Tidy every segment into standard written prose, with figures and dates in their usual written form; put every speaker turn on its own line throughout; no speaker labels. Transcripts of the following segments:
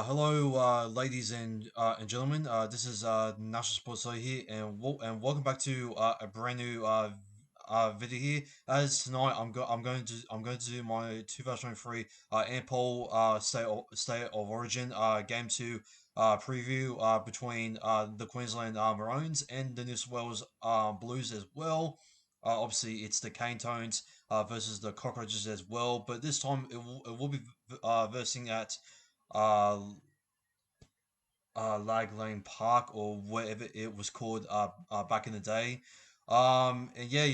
Hello, ladies and gentlemen. This is National Sports Soy here, and welcome back to a brand new video here. As tonight, I'm going to do my 2023 Ampol state of origin game two preview between the Queensland Maroons and the New South Wales Blues as well. Obviously, it's the Cane Tones versus the Cockroaches as well, but this time it will be versing at uh, Lag Lane Park or whatever it was called back in the day. And yeah,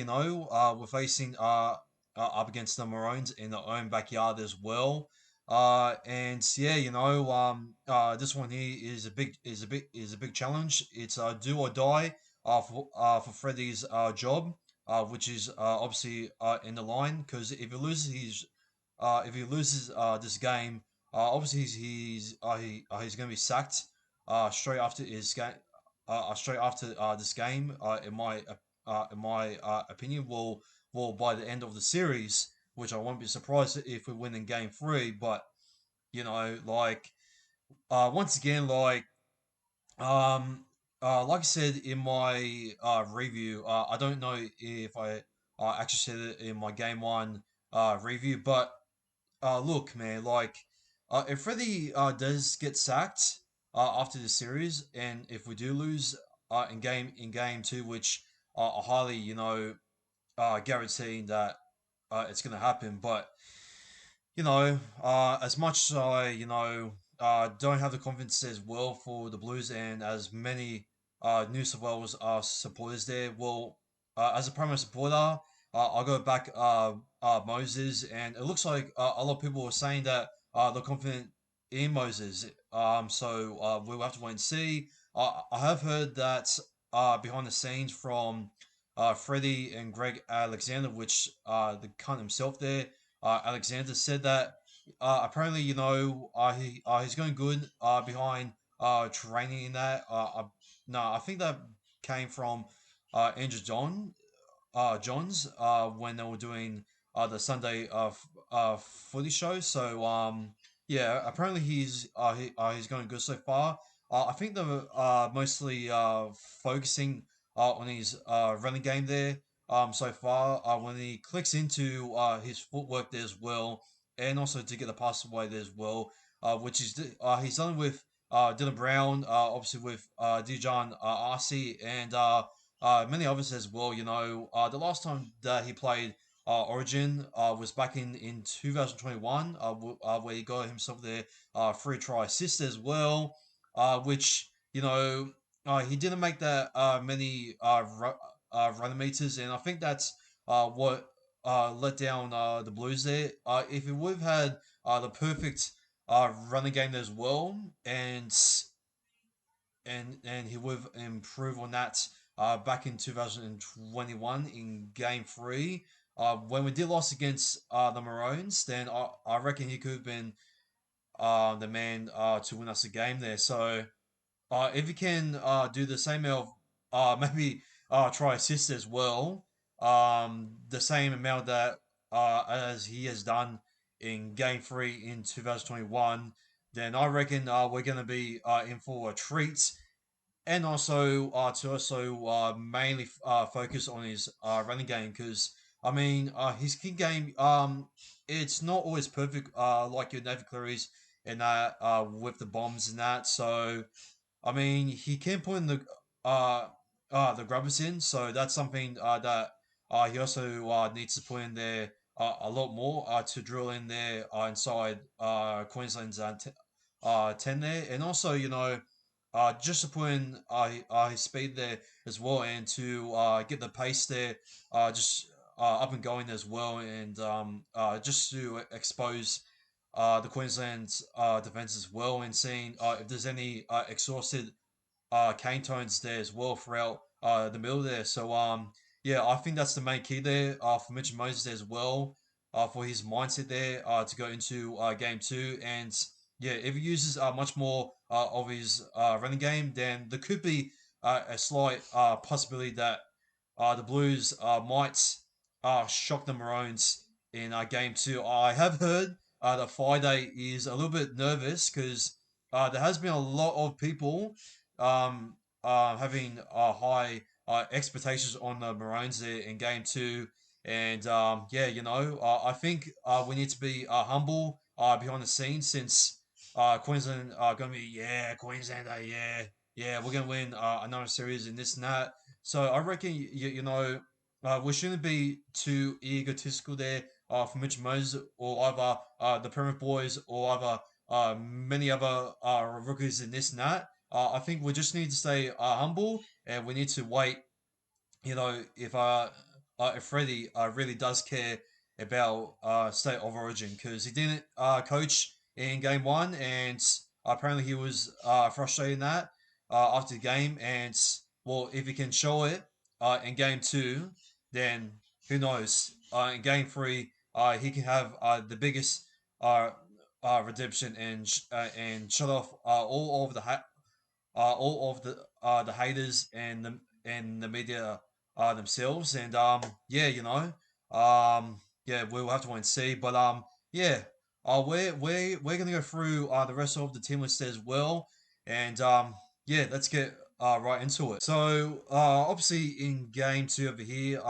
we're facing up against the Maroons in their own backyard as well. And yeah, this one here is a big challenge. It's do or die for Freddie's job, which is obviously in the line because if he loses this game, obviously he's going to be sacked straight after his game. Straight after this game, in my opinion, will by the end of the series, which I won't be surprised if we win in game three. But once again, like I said in my review, I don't know if I actually said it in my game one review, but look, man, if Freddie does get sacked after the series, and if we do lose in game two, which I highly, guaranteeing that it's gonna happen, but as much as I, don't have the confidence as well for the Blues and as many New South Wales supporters there, well, as a primary supporter, I'll go back Moses, and it looks like a lot of people are saying that they're confident in Moses. So we'll have to wait and see. I have heard that behind the scenes from Freddie and Greg Alexander, which the cunt himself there Alexander said that apparently, he's going good behind training in that. No, I think that came from Andrew Johns when they were doing the Sunday footy show. So yeah, apparently he's going good so far. I think they're mostly focusing on his running game there so far. When he clicks into his footwork there as well, and also to get the pass away there as well, which is he's done with Dylan Brown, obviously with Dijon RC and many others as well. The last time that he played Origin was back in 2021, where he got himself their free try assist as well, which he didn't make that many running meters, and I think that's what let down the Blues there. If he would have had the perfect running game as well, and he would have improved on that back in 2021 in Game Three. When we did lost against the Maroons, then I reckon he could have been the man to win us a game there. So if you can do the same amount of maybe try assist as well, the same amount that as he has done in Game Three in 2021, then I reckon we're going to be in for a treat, and also to also mainly focus on his running game because I mean his kick game it's not always perfect like your Nathan Cleary's and that with the bombs and that. So I mean, he can put in the grubbers in, so that's something that he also needs to put in there a lot more to drill in there inside Queensland's 10 there, and also just to put in his speed there as well, and to get the pace there just up and going as well, and just to expose the Queensland's defense as well, and seeing if there's any exhausted cane tones there as well throughout the middle there. So yeah, I think that's the main key there for Mitch Moses as well for his mindset there to go into game two. And yeah, if he uses much more of his running game, then there could be a slight possibility that the Blues might shock the Maroons in game two. I have heard that Friday is a little bit nervous because there has been a lot of people um, having high expectations on the Maroons there in game two. And yeah, I think we need to be humble behind the scenes since Queensland are going to be, yeah, Queensland, yeah, yeah, we're going to win another series in this and that. So I reckon, we shouldn't be too egotistical there for Mitch Moses or either the Premier Boys or either many other rookies in this and that. I think we just need to stay humble and we need to wait. If Freddie really does care about state of origin because he didn't coach in game one and apparently he was frustrated in that after the game and well if he can show it in game two then who knows in game three he can have the biggest uh, redemption and shut off all of the haters and the media themselves. And yeah, yeah, we'll have to wait and see. But yeah, we're gonna go through the rest of the team list as well, and yeah, let's get right into it. So obviously in game two over here,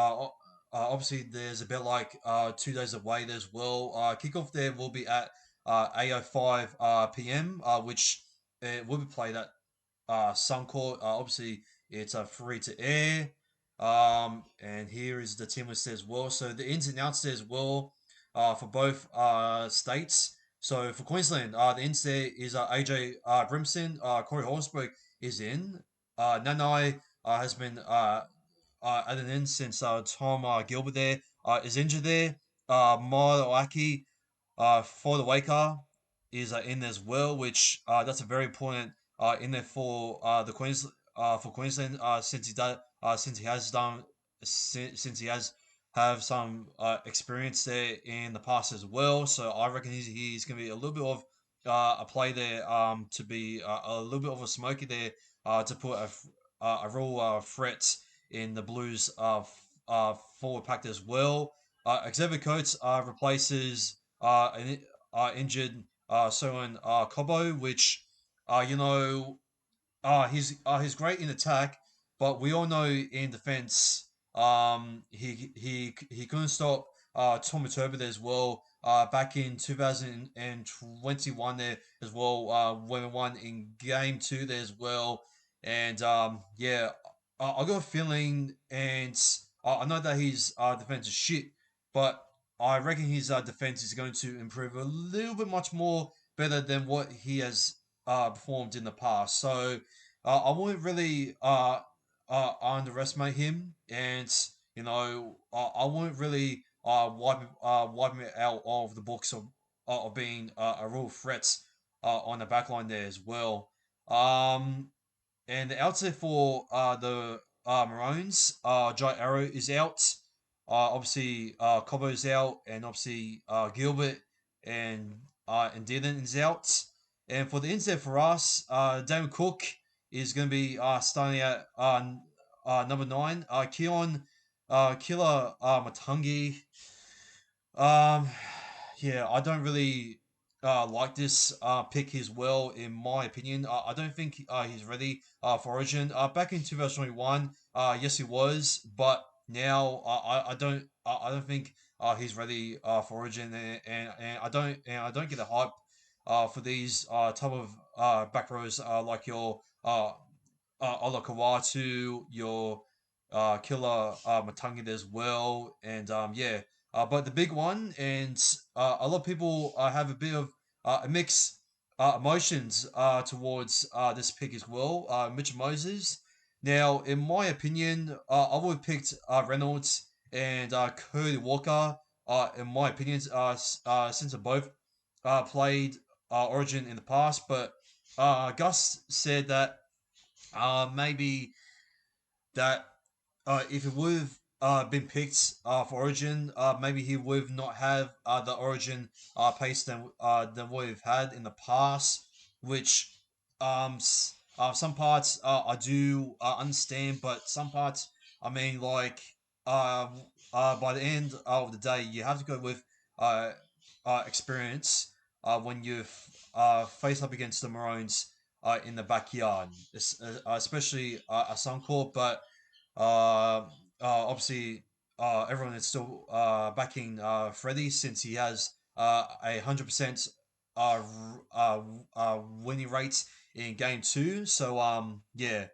obviously there's a bit like 2 days of wait as well. Kickoff there will be at 8:05 p.m. Which will be played at Suncourt. Obviously, it's a free to air. And here is the team list as well. So the ins and outs there as well for both states. So for Queensland, the ins there is AJ Brimson. Corey Horsburgh is in. Nanai has been added in since Tom Gilbert there is injured there. Moaki for the Waker is in as well, which that's a very important in there for the Queensland since he has done since he has have some experience there in the past as well. So I reckon he's going to be a little bit of a play there to be a little bit of a smoky there to put a real threat in the Blues forward pack as well. Xavier Coates replaces an injured Sohan Cobo, which you know he's great in attack, but we all know in defense, he couldn't stop Tom Turbo there as well. Back in 2021 there as well, when we won in game two there as well, and yeah, I got a feeling, and I know that his defense is shit, but I reckon his defense is going to improve a little bit much more better than what he has performed in the past. So I wouldn't really underestimate him, and I wouldn't really wipe him out of the books of being a real threat on the backline there as well. Um, and the outset for the Maroons, Jai Arrow is out. Obviously, Cobo's out, and obviously Gilbert and Dylan is out. And for the inset for us, Damon Cook is going to be starting at number nine. Keon Killer Matungi um, yeah, I don't really like this pick as well, in my opinion. I don't think he's ready for Origin. Back in 2021, yes, he was, but now I don't think he's ready for Origin, and I don't get the hype for these type of back rows like your Ola Kawatu, your Killer Matangi as well, and yeah. But the big one, and a lot of people have a bit of a mix emotions towards this pick as well. Mitch Moses. Now, in my opinion, I would have picked Reynolds and Cody Walker. In my opinion, since they both played Origin in the past, but Gus said that maybe that if it would have been picked for Origin, maybe he would not have the Origin pace than what we've had in the past, which some parts I do understand, but some parts, I mean, like uh, by the end of the day, you have to go with uh, experience. when you face up against the Maroons in the backyard, especially a Suncorp. But obviously, everyone is still backing Freddie since he has a 100% uh, winning rate in game two. So yeah.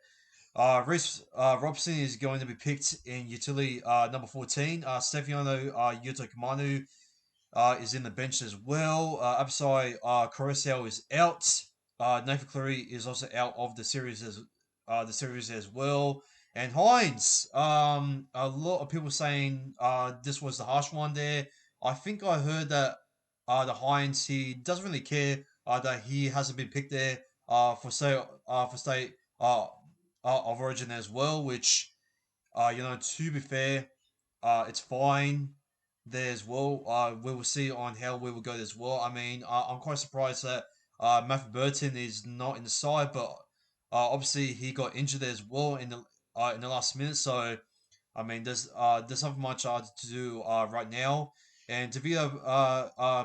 Reece Robson is going to be picked in utility number 14. Stefano Yutokamanu is in the bench as well. Absai Coruscant is out. Nathan Cleary is also out of the series as well. And Hines, a lot of people saying this was the harsh one there. I think I heard that the Hines he doesn't really care that he hasn't been picked there for state of origin as well, which to be fair, it's fine there as well. We will see on how we will go as well. I mean, I'm quite surprised that Matthew Burton is not in the side, but obviously he got injured as well in the last minute. So I mean, there's not much to do right now. And Devito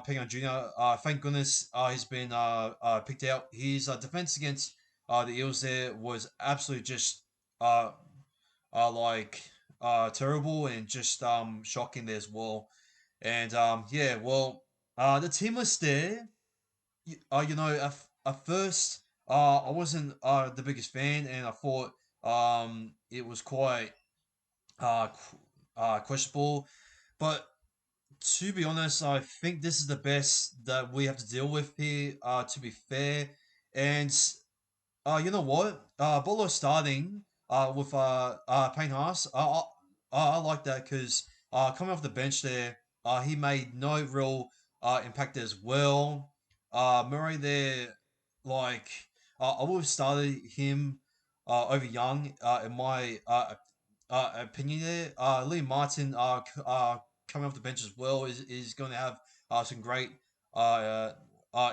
Pengon Jr. Thank goodness he's been picked out. His defense against the Eels there was absolutely just uh, like terrible and just shocking there as well. And yeah, well, the team was there. At first, I wasn't the biggest fan, and I thought it was quite questionable. But to be honest, I think this is the best that we have to deal with here. To be fair, and you know what? Bolo starting with Payne Haas. I like that because coming off the bench there, he made no real impact as well. Murray there, like I would have started him over Young in my opinion there. Lee Martin coming off the bench as well is going to have some great uh,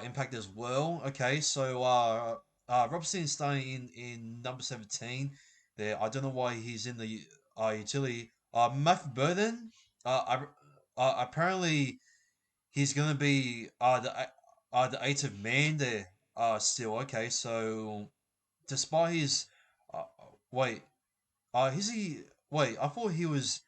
impact as well. Okay, so Robson is starting in number 17 there. I don't know why he's in the utility. Matthew Burden, apparently he's going to be the eighth man there still. Okay, so despite his. Wait, is he? Wait, I thought he was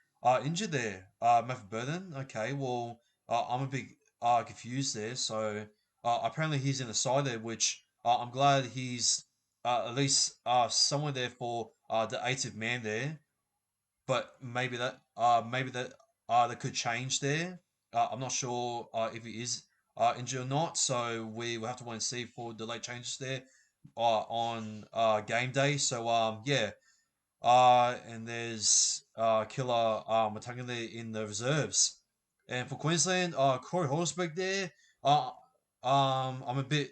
injured there. Matthew Burden. Okay, well, I'm a bit confused there. So apparently he's in the side there, which I'm glad he's at least somewhere there for the eighth man there. But maybe that could change there. I'm not sure if he is injured or not. So we will have to wait and see for the late changes there on game day. So yeah. And there's Killer Matangale in the reserves. And for Queensland, Corey Horsberg there. Uh, I'm a bit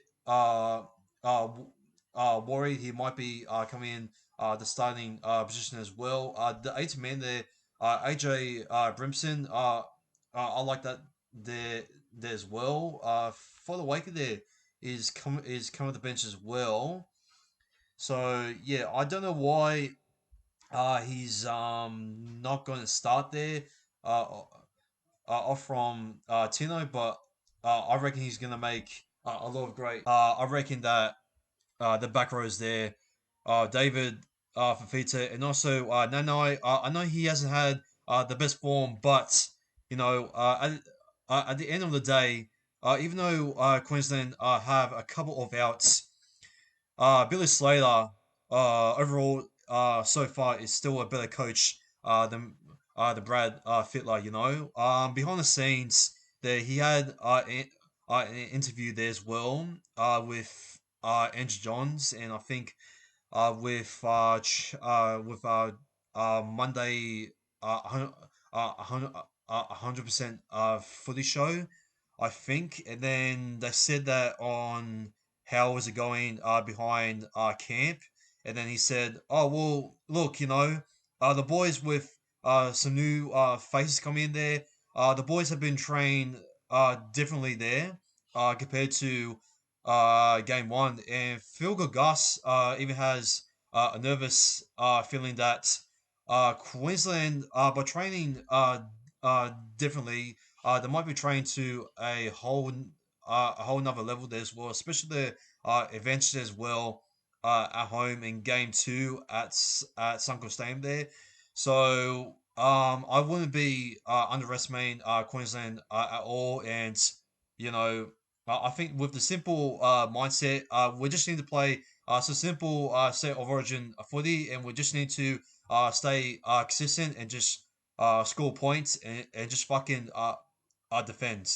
worried he might be coming in the starting position as well. The eighth man there, AJ Brimson. I like that there as well. For the Waker there is coming to the bench as well. So yeah, I don't know why he's not going to start there off from Tino, but I reckon he's going to make a lot of great. I reckon that the back rows there, David Fafita, and also Nanai. I know he hasn't had the best form, but at the end of the day, even though Queensland have a couple of outs, Billy Slater, overall, so far is still a better coach than the Brad Fittler. Behind the scenes, there he had an interview there as well with Andrew Johns, and I think with Monday a 100% footy show, I think, and then they said that on how was it going behind camp, and then he said, "Oh well, look, the boys with some new faces coming in there. The boys have been trained differently there compared to game one, and Phil Gus even has a nervous feeling that Queensland, by training differently, they might be trained to a whole a whole nother level there as well, especially the advantage as well at home in game two at Suncorp Stadium there. So I wouldn't be underestimating Queensland at all, and you know I think with the simple mindset, we just need to play some simple set of origin footy, and we just need to stay consistent and just score points and just fucking defend.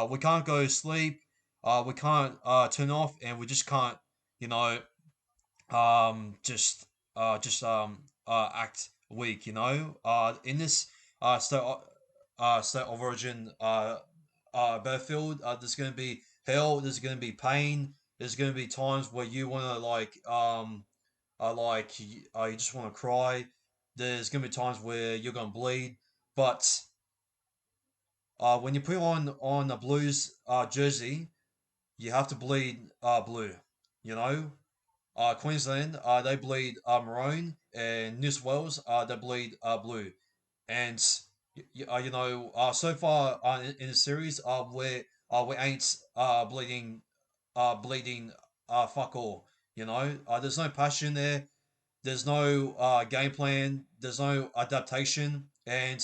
We can't go sleep. We can't turn off, and we just can't. You know, act weak. In this state of origin battlefield, there's gonna be hell. There's gonna be pain. There's gonna be times where you wanna you just wanna cry. There's gonna be times where you're gonna bleed, but when you put on a Blues jersey, you have to bleed blue. You know, Queensland they bleed maroon, and New South Wales they bleed blue. And so far in the series, we ain't bleeding fuck all. There's no passion there. There's no game plan. There's no adaptation, and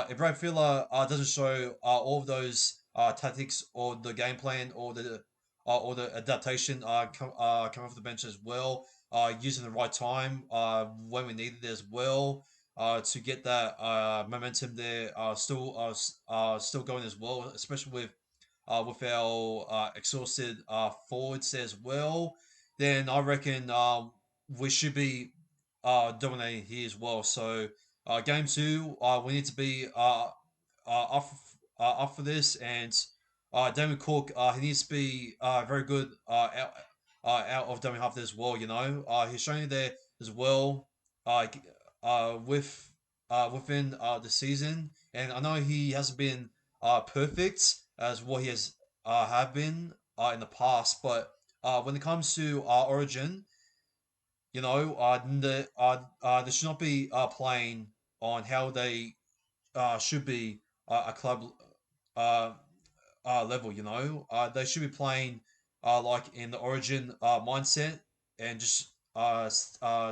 if Brad Filler doesn't show all of those tactics or the game plan or the adaptation come off the bench as well, using the right time when we need it as well to get that momentum there still going as well, especially with our exhausted forwards as well, then I reckon we should be dominating here as well. So game two, we need to be up for this, and Damon Cook, he needs to be very good out of dummy half as well. He's showing it there as well, with within the season, and I know he hasn't been perfect as what he has have been in the past, but when it comes to Origin, they should not be playing on how they should be a club uh, level. They should be playing like in the Origin mindset and just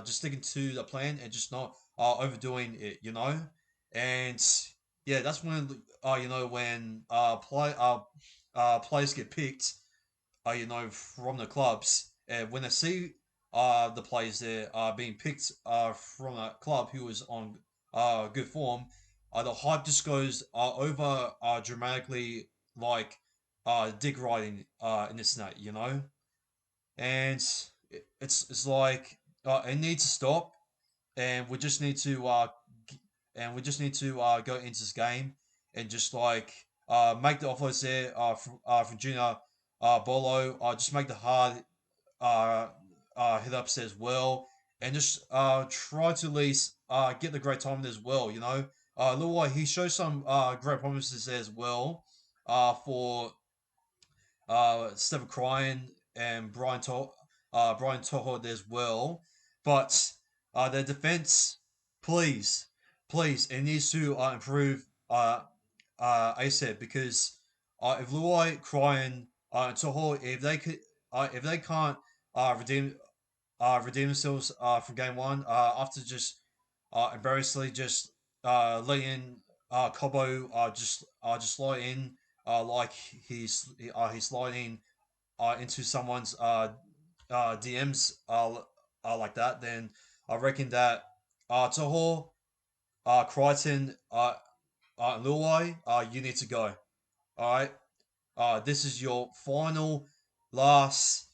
sticking to the plan and just not overdoing it. And yeah, that's when when players get picked from the clubs. And when they see the players there being picked from a club who is on good form, the hype just goes over dramatically, like dick riding in this net. And it's like it needs to stop, and we just need to go into this game and just like make the offloads there from Junior Bolo, just make the hard uh, hit ups as well, and just try to at least get the great time as well. Lil he shows some great promises as well for Stephen Cryan and Brian Toho as well. But their defense, please, please, it needs to improve ASAP because if Luai, Cryan, and Toho, if they can't redeem themselves from game one after just embarrassingly just letting Cobo just slide in like he's sliding into someone's DMs like that, then I reckon that Toho, Crichton, Luai, you need to go. All right, this is your final, last,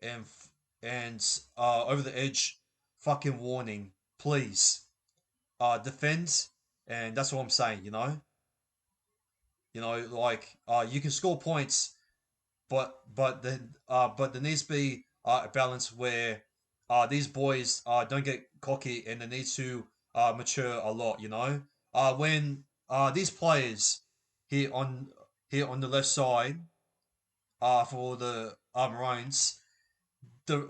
and over the edge, fucking warning. Please, defend, and that's what I'm saying. Like you can score points, but there needs to be a balance where these boys don't get cocky and they need to mature a lot. When these players here on the left side for the Maroons, the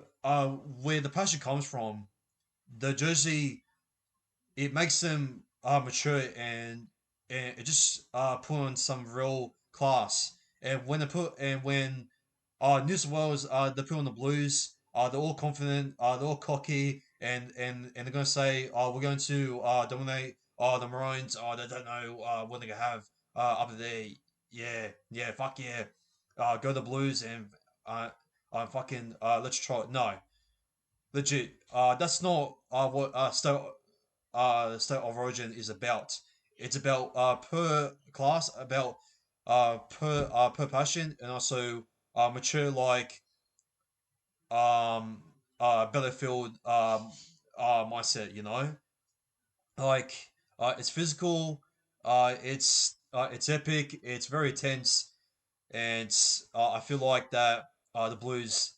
where the passion comes from, the jersey it makes them mature and it just put on some real class. And when New South Wales they put on the Blues, they're all confident, they're all cocky, and they're gonna say, oh, we're going to dominate. Oh, the Maroons, oh, they don't know what they're gonna have up there. Yeah, yeah, fuck yeah. Go the Blues and fucking let's try it. No, legit. That's not what state of origin is about. It's about per class, about per passion, and also mature like um battlefield mindset. You know, like it's physical, it's epic, it's very tense, and I feel like that the Blues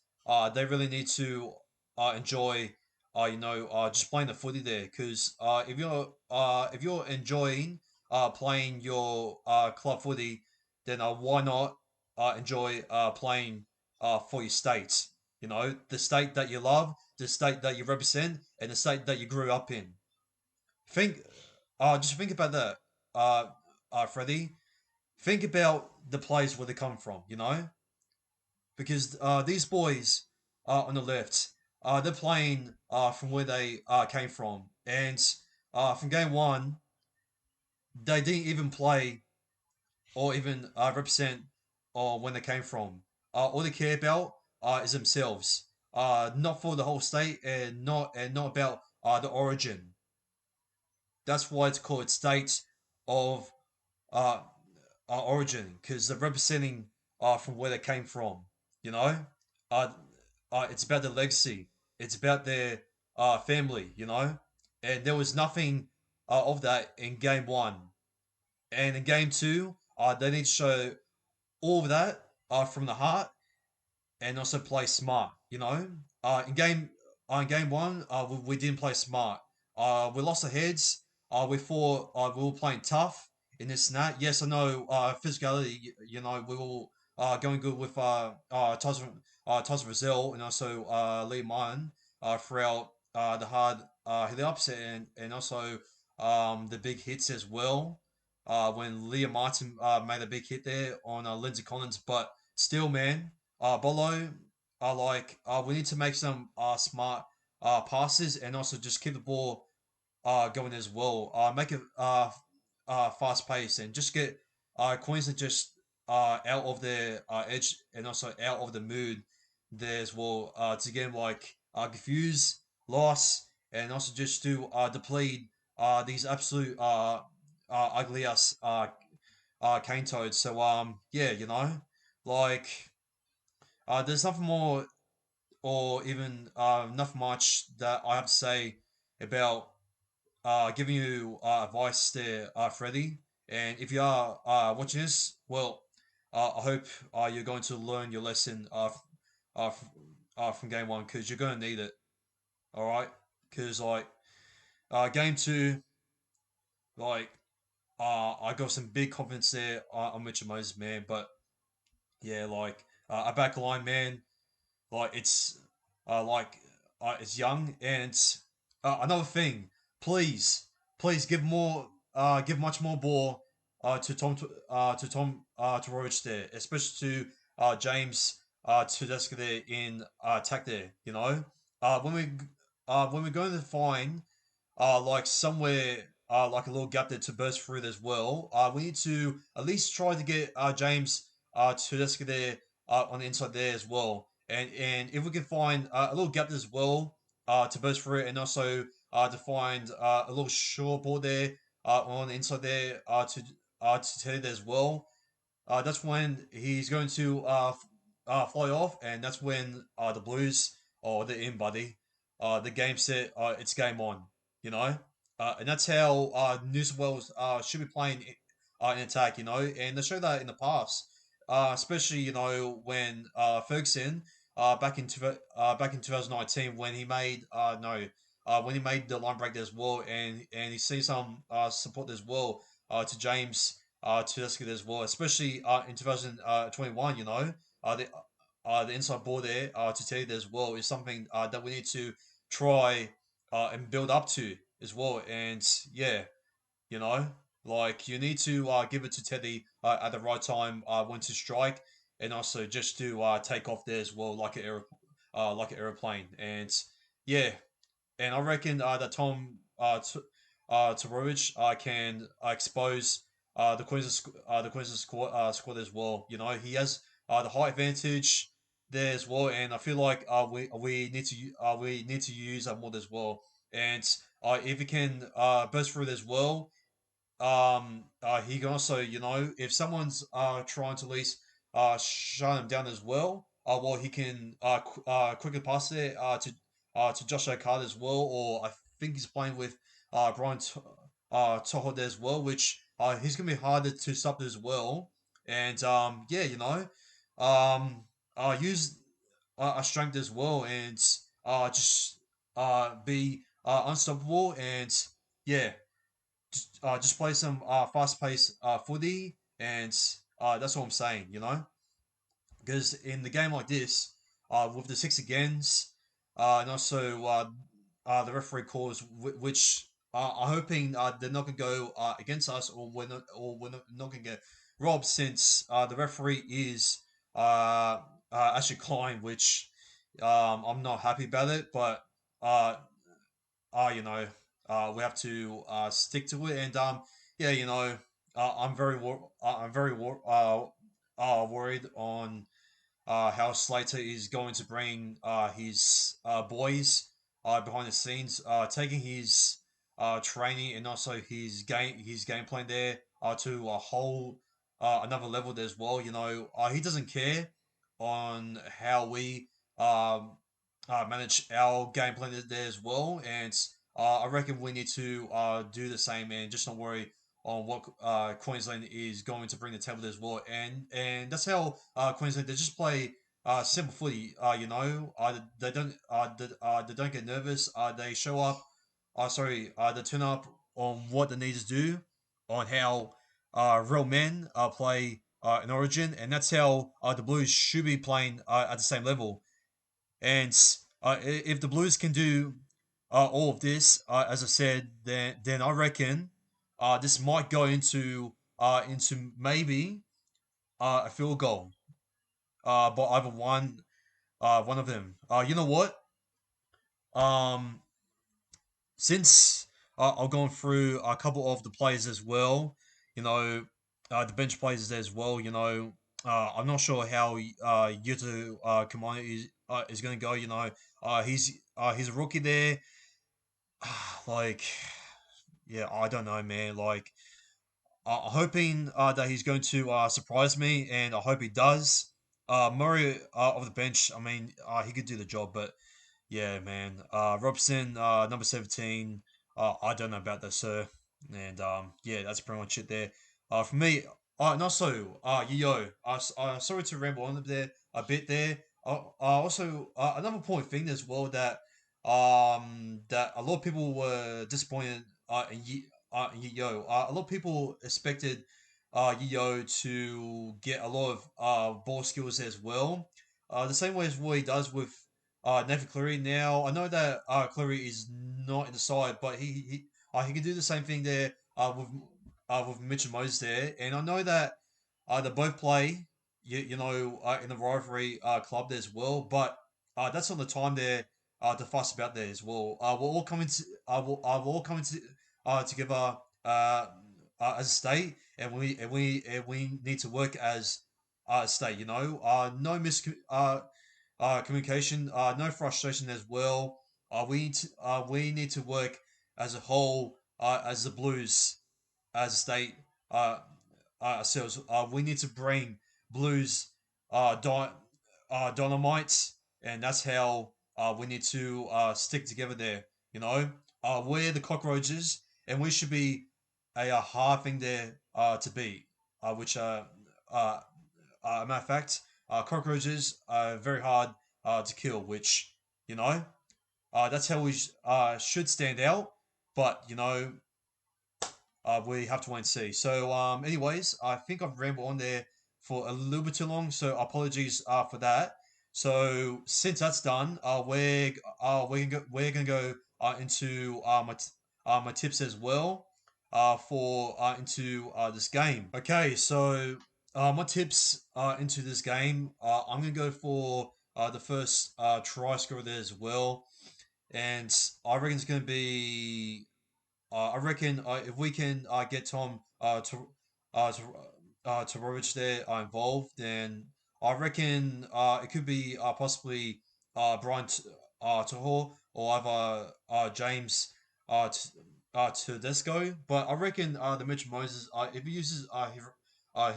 they really need to enjoy just playing the footy there because if you're enjoying playing your club footy, then why not enjoy playing for your state? You know, the state that you love, the state that you represent, and the state that you grew up in. Think, just think about that, Freddie. Think about the place where they come from. You know, because these boys on the left, they're playing from where they came from, and from game one, they didn't even play or even represent or when they came from. All they care about is themselves, not for the whole state, and not about the origin. That's why it's called state of uh, origin because they're representing from where they came from. You know, uh, it's about their legacy. It's about their family. You know, and there was nothing of that in game one. And in game two, they need to show all of that from the heart and also play smart. You know, in game one, we didn't play smart. We lost our heads. We thought we were playing tough in this and that. Yes, I know physicality. You know, we were going good with Tos Brazil and also Lee Martin throughout the hard hit ups and also the big hits as well. When Leah Martin made a big hit there on Lindsay Collins, but still, man, Bolo, we need to make some smart passes and also just keep the ball going as well. Make it fast paced and just get Queensland just out of their edge and also out of the mood there as well to get them like confused, lost, and also just to deplete these absolute ugly ass cane toads. So yeah, you know, like there's nothing more or even nothing much that I have to say about giving you advice there, Freddie. And if you are watching this, well, I hope you're going to learn your lesson from game one because you're going to need it. All right, because like game two, like I got some big confidence there on Mitchell Moses, man. But yeah, like a back line, man. Like like it's young and another thing, please, please give much more ball to Tom to Roach there, especially to James Tedesco there in attack there. You know, when we're going to find like somewhere like a little gap there to burst through as well. We need to at least try to get James Tedesco there on the inside there as well. And if we can find a little gap as well to burst through, and also to find a little short ball there on the inside there to Teddy as well, that's when he's going to fly off, and that's when the Blues, oh, they're in, buddy. The game set, it's game on, you know? And that's how New South Wales should be playing in attack, you know? And they showed that in the past, especially, you know, when Ferguson, back in 2019, when he made, no, when he made the line break as well, and he sees some support as well to James to this as well, especially in 2021. You know, the inside ball there to Teddy as well is something that we need to try and build up to as well. And yeah, you know, Like you need to give it to Teddy at the right time when to strike, and also just to take off there as well, like an aeroplane. And yeah, and I reckon that Todorovic can expose the Queensland squad as well. You know, he has the height advantage there as well, and I feel like we need to use that more as well. And if he can burst through it as well, he can also, you know, if someone's trying to at least shut him down as well, well, he can quickly pass it to Josh Okada as well, or I think he's playing with Toho there as well, which he's gonna be harder to stop as well. And yeah, you know, um, use a strength as well, and just be unstoppable, and yeah, just play some fast paced footy, and that's what I'm saying, you know? Because in the game like this, with the six agains, and also the referee calls, which I'm hoping they're not going to go against us, or we're not going to get robbed, since the referee is actually Klein, which I'm not happy about it, but uh, you know, we have to stick to it. And yeah, you know, I'm very worried on how Slater is going to bring his boys behind the scenes, taking his training and also his game plan there to a whole another level there as well. You know, he doesn't care on how we um, manage our game plan there as well, and I reckon we need to do the same and just not worry on what Queensland is going to bring to the table as well. And that's how Queensland, they just play simple footy. You know, they don't get nervous. They show up. Sorry, they turn up on what they need to do, on how real men play in Origin, and that's how the Blues should be playing at the same level. And if the Blues can do all of this, as I said, then I reckon this might go into maybe a field goal by either one of them. You know what? Um, since I've gone through a couple of the players as well, you know, the bench players as well. You know, I'm not sure how Yuto Kamano is going to go. You know, he's a rookie there. Like, yeah, I don't know, man. Like, I'm hoping that he's going to surprise me, and I hope he does. Murray off the bench, I mean, he could do the job, but yeah, man. Robson, number 17. I don't know about that, sir. And yeah, that's pretty much it there. For me, and also, yo, sorry to ramble on there a bit there. Also, another point thing as well that a lot of people were disappointed in Yo. A lot of people expected Yo to get a lot of ball skills as well. The same way as what he does with Nathan Cleary. Now I know that Cleary is not in the side, but he can do the same thing there with Mitchell Moses there, and I know that they both play you know in the rivalry club there as well, but that's on the time there to fuss about there as well. We're all coming to we're all coming to together as a state, and we need to work as a state. You know, no mis communication, no frustration as well. We need to work as a whole, as the Blues, as a state, uh, ourselves. We need to bring Blues, dynamites, and that's how we need to stick together there. You know, we're the cockroaches, and we should be a hard thing there to beat. Which uh, matter of fact, cockroaches are very hard to kill, which, you know, that's how we should stand out. But, you know, we have to wait and see. So, anyways, I think I've rambled on there for a little bit too long. So, apologies for that. So, since that's done, we're gonna go into my tips as well. for into this game. Okay, so my tips into this game. I'm gonna go for the first try scorer there as well, and I reckon it's gonna be I reckon if we can get Tom to Roach there involved, then I reckon it could be possibly Brian Tahor or either James Tedesco. But I reckon the Mitch Moses if he uses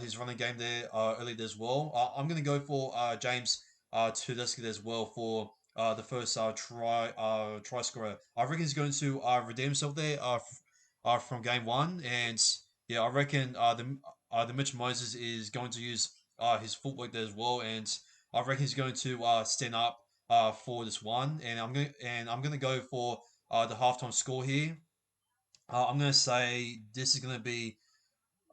his running game there early as well, I'm gonna go for James Tedesco as well for the first try scorer. I reckon he's going to redeem himself there from game one, and yeah, I reckon the Mitch Moses is going to use his footwork there as well, and I reckon he's going to stand up for this one, and I'm gonna go for the halftime score here. I'm gonna say this is gonna be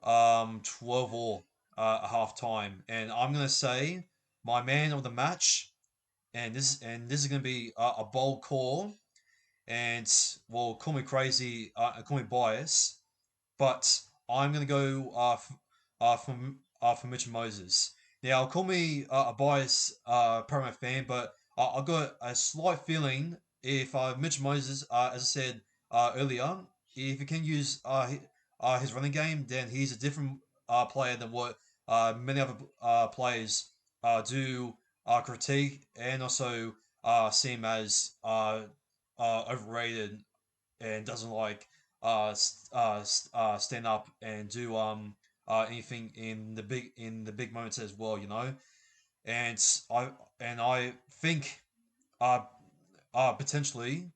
12 all at halftime, and I'm gonna say my man of the match, and this is gonna be a bold call, and well, call me crazy, call me biased, but I'm gonna go for Mitch Moses. Now, call me a biased Paramount fan, but I got a slight feeling if Mitch Moses, as I said earlier, if he can use his running game, then he's a different player than what many other players do critique and also see him as overrated and doesn't like stand up and do anything in the big moments as well, you know. And I I think uh potentially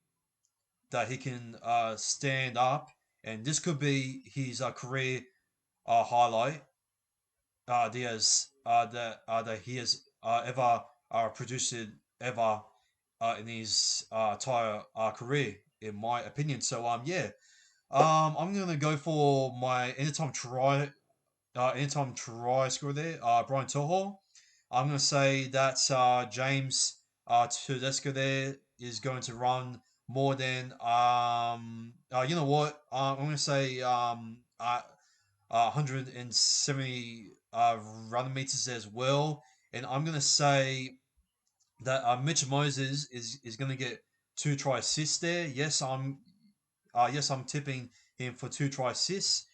that he can stand up, and this could be his career highlight that he has ever produced ever in his entire career, in my opinion. So yeah, I'm gonna go for my anytime try scorer there, Brian Toho. I'm gonna say that James Tedesco there is going to run more than you know what? I'm gonna say 170 running meters as well, and I'm gonna say that Mitch Moses is gonna get two try assists there. Yes, I'm tipping him for two try assists.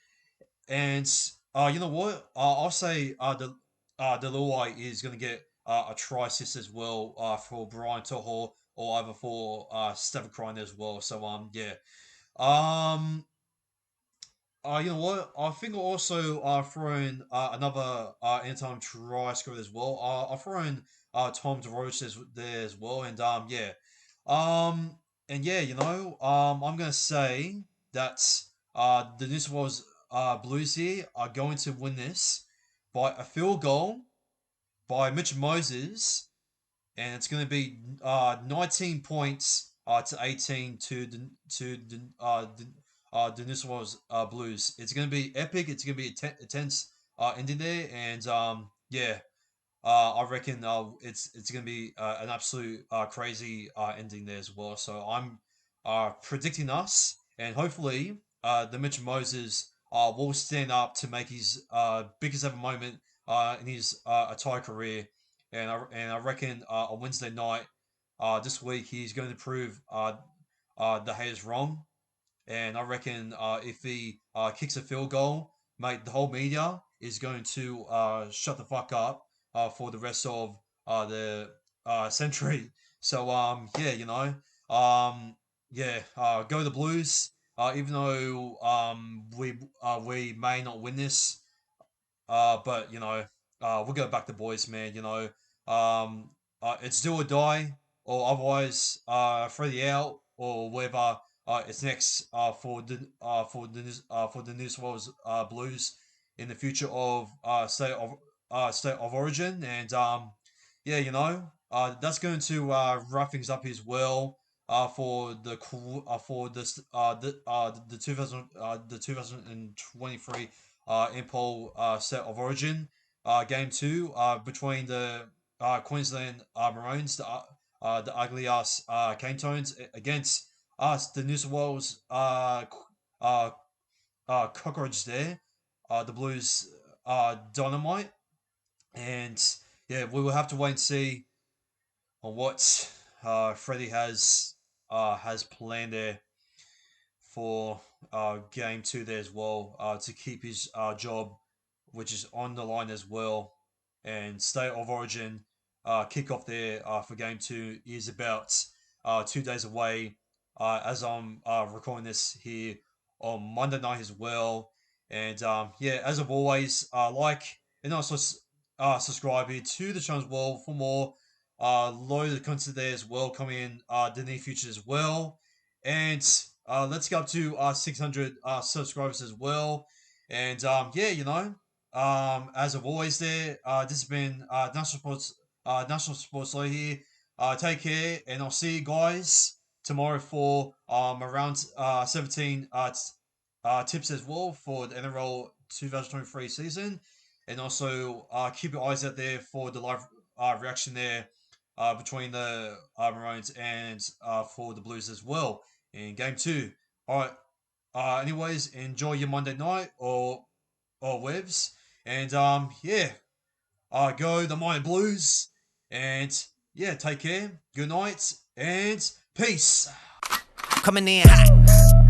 And you know what? I'll say the Luai is going to get a try assist as well for Brian Toho or either for Stephen Crine as well. So yeah. Um you know what? I think I'll also throw in another anytime try scorer as well. I'll throw in Tom DeRoche there as well, and yeah, um and yeah, you know, I'm gonna say that the New South Wales Blues here are going to win this by a field goal by Mitch Moses, and it's going to be 19 points to 18 to the New South Wales Blues. It's going to be epic. It's going to be a tense ending there, and yeah, I reckon it's going to be an absolute crazy ending there as well. So I'm predicting us, and hopefully the Mitch Moses will stand up to make his biggest ever moment in his entire career, and I reckon on Wednesday night this week he's going to prove the haters wrong, and I reckon if he kicks a field goal, mate, the whole media is going to shut the fuck up for the rest of the century. So yeah, you know, yeah, go the Blues. Even though we may not win this, but you know, we'll go back to boys, man. You know, it's do or die, or otherwise, throw the out or whatever. It's next for the New South Wales Blues in the future of state of origin, and yeah, you know, that's going to wrap things up as well. For this the 2023 Ampol set of origin game two between the Queensland Maroons, the ugly ass Cane Tones against us, the New South Wales cockroach there. The Blues dynamite, and yeah, we will have to wait and see on what Freddie has planned there for game two there as well, to keep his job, which is on the line as well. And State of Origin kickoff there for game two is about 2 days away, as I'm recording this here on Monday night as well. And yeah, as of always, like and also subscribe here to the channel as well for more loads of content there as well coming in the near future as well. And let's go up to 600 subscribers as well. And yeah, as of always, there, this has been National Sports Law here. Take care, and I'll see you guys tomorrow for around 17 tips as well for the NRL 2023 season. And also keep your eyes out there for the live reaction there between the Maroons and for the Blues as well in game two. All right. Anyways, enjoy your Monday night or webs, and yeah, go the Mighty Blues, and yeah, take care. Good night and peace.
Coming in hot.